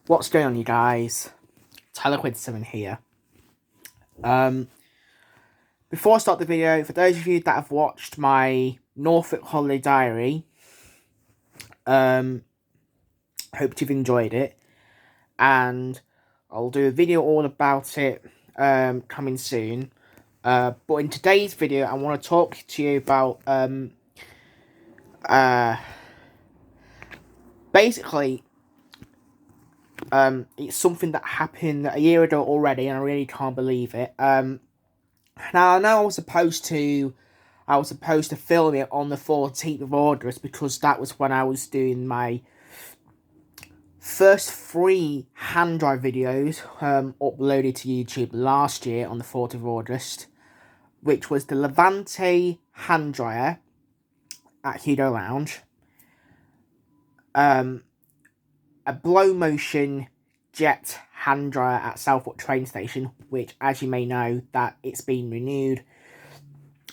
What's going on, you guys? Tyler7 here. Before I start the video, for those of you that have watched my Norfolk holiday diary, hope you've enjoyed it, and I'll do a video all about it coming soon. But in today's video, I want to talk to you about basically. It's something that happened a year ago already, and I really can't believe it. Now I know I was supposed to film it on the 14th of August because that was when I was doing my first 3 hand dry videos uploaded to YouTube last year on the 4th of August, which was the Levante hand dryer at Hugo Lounge, a blow motion jet hand dryer at Southwark train station, which, as you may know, that it's been renewed,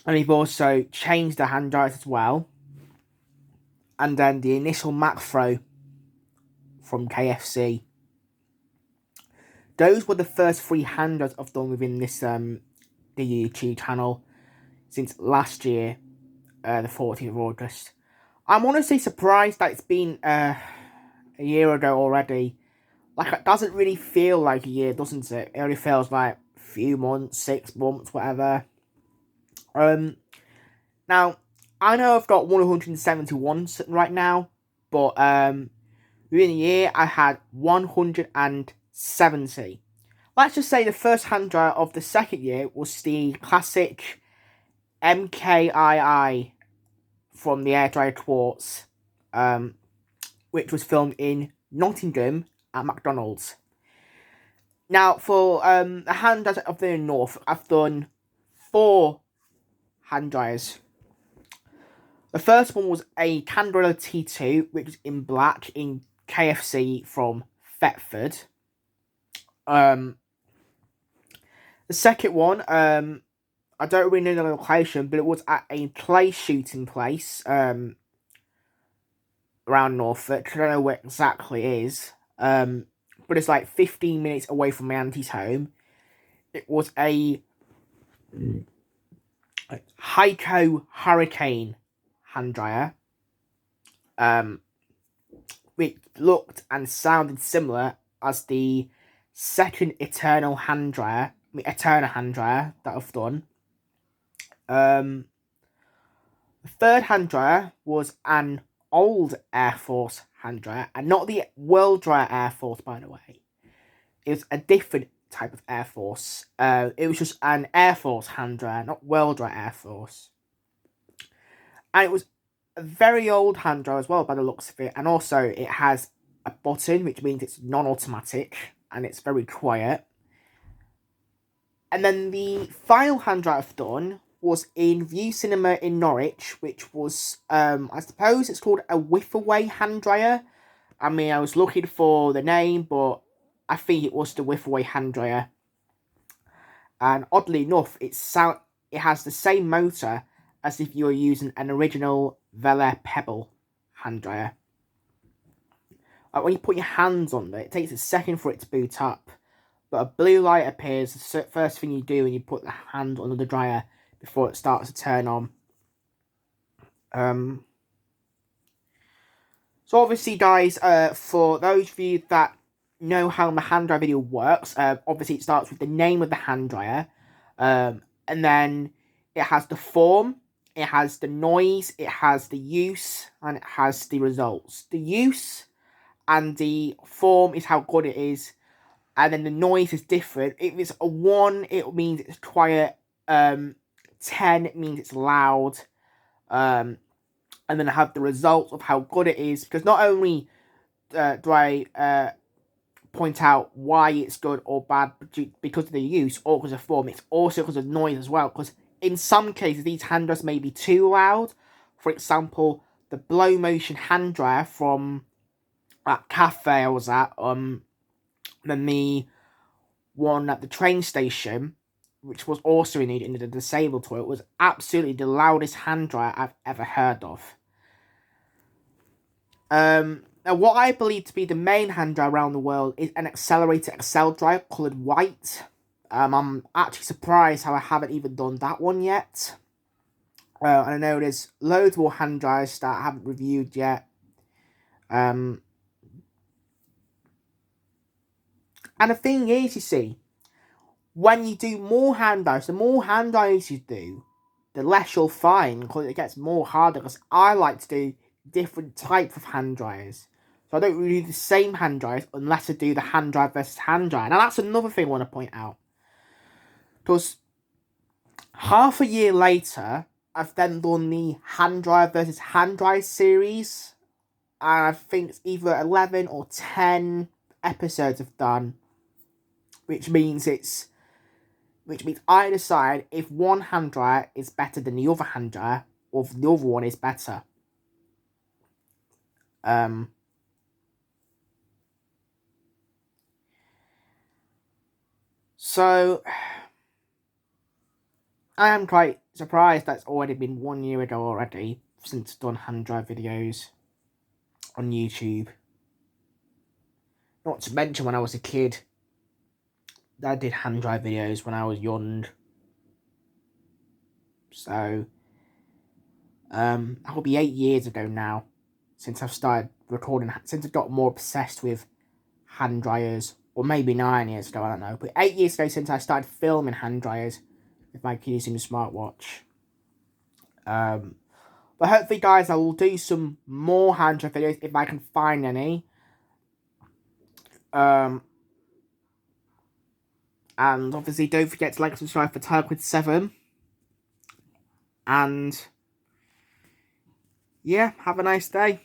and we've also changed the hand dryers as well, and then the initial Mac Throw from KFC. Those were the first 3 hand dryers I've done within this the YouTube channel since last year, the 14th of August. I'm honestly surprised that it's been a year ago already. Like, it doesn't really feel like a year, doesn't it? It only feels like a few months, 6 months, whatever. Now, I know I've got 171 right now, but within a year, I had 170. Let's just say the first hand dryer of the second year was the classic MKII from the Air Dryer Quartz, which was filmed in Nottingham at McDonald's. Now, for the hand dryers of the North, I've done 4 hand dryers. The first one was a Candorilla T2, which was in black, in KFC from Thetford. The second one, I don't really know the location, but it was at a clay shooting place around Norfolk. I don't know where exactly it is, but it's like 15 minutes away from my auntie's home. It was a Heiko Hurricane hand dryer, which looked and sounded similar as the second Eternal hand dryer that I've done. The third hand dryer was an old Air Force hand dryer, and not the World Dryer Air Force, by the way. It was a different type of Air Force. It was just an Air Force hand dryer, not World Dryer Air Force. And it was a very old hand dryer as well, by the looks of it. And also, it has a button, which means it's non-automatic, and it's very quiet. And then the final hand dryer I've done was in View Cinema in Norwich, which was, I suppose it's called a Whiffaway hand dryer. I mean, I was looking for the name, but I think it was the Whiffaway hand dryer. And oddly enough, it has the same motor as if you were using an original Vela Pebble hand dryer. When you put your hands on it takes a second for it to boot up, but a blue light appears the first thing you do when you put the hand under the dryer before it starts to turn on. So obviously, guys, for those of you that know how my hand dryer video works, obviously it starts with the name of the hand dryer, and then it has the form, it has the noise, it has the use, and it has the results. The use and the form is how good it is, and then the noise is different. If it's a 1, it means it's quiet. 10, it means it's loud. And then I have the results of how good it is, because not only do I point out why it's good or bad because of the use or because of form, it's also because of noise as well, because in some cases these hand dryers may be too loud. For example, the blow motion hand dryer from that cafe I was at, then the one at the train station, which was also in the disabled toilet, was absolutely the loudest hand dryer I've ever heard of. Now, what I believe to be the main hand dryer around the world is an accelerated Excel drive coloured white. I'm actually surprised how I haven't even done that one yet. And I know there's loads more hand dryers that I haven't reviewed yet. And the thing is, you see, when you do more hand dryers, the more hand dryers you do, the less you'll find, because it gets more harder. Because I like to do different types of hand dryers. So I don't really do the same hand dryers unless I do the hand dryer versus hand dryer. Now that's another thing I want to point out. Because half a year later, I've then done the hand dryer versus hand dryer series. And I think it's either 11 or 10 episodes I've done. Which means I decide if one hand dryer is better than the other hand dryer, or if the other one is better. So I am quite surprised that's already been 1 year ago already since I've done hand dryer videos on YouTube. Not to mention when I was a kid, I did hand dryer videos when I was young. So that will be 8 years ago now since I've started recording, since I got more obsessed with hand dryers, or maybe 9 years ago, I don't know, but 8 years ago since I started filming hand dryers with my kid using the smartwatch. But hopefully, guys, I will do some more hand dryer videos if I can find any. And obviously, don't forget to like and subscribe for Tarquid7. And yeah, have a nice day.